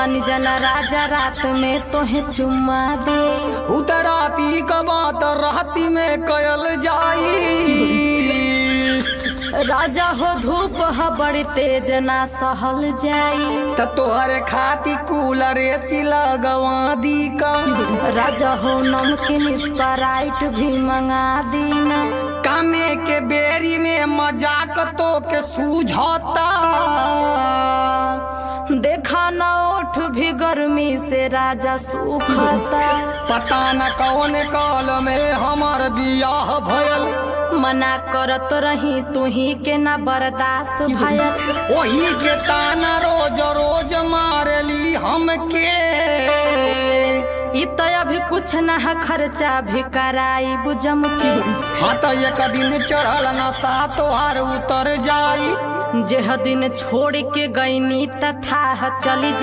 मान जना राजा रात में तोहे चुम्मा दे। उतराती कबात राती में कयल जाई। राजा हो धूप ह बड़ी तेज ना सहल जाई। त तोहरे खाती कूलर एसी लगवा दी का। राजा हो नमकीन स्प्राइट भी मंगा दीना। कामे के बेरी में मजाक तो के सूझता। देखा न ओठ भी गर्मी से राजा सूखता। पता न कौन काल में हमार बियाह भयल। मना करत रही तू ही के ना बर्दाश्त भयल। वही के ताना रोज रोज मारली हमके। इ तो अभी कुछ न है खर्चा भी कराई बुझम के। हाँ तो एक दिन चढ़ल नशा तोहार उतर जाई। जेह दिन छोड़ के गईनी तथा चली जा।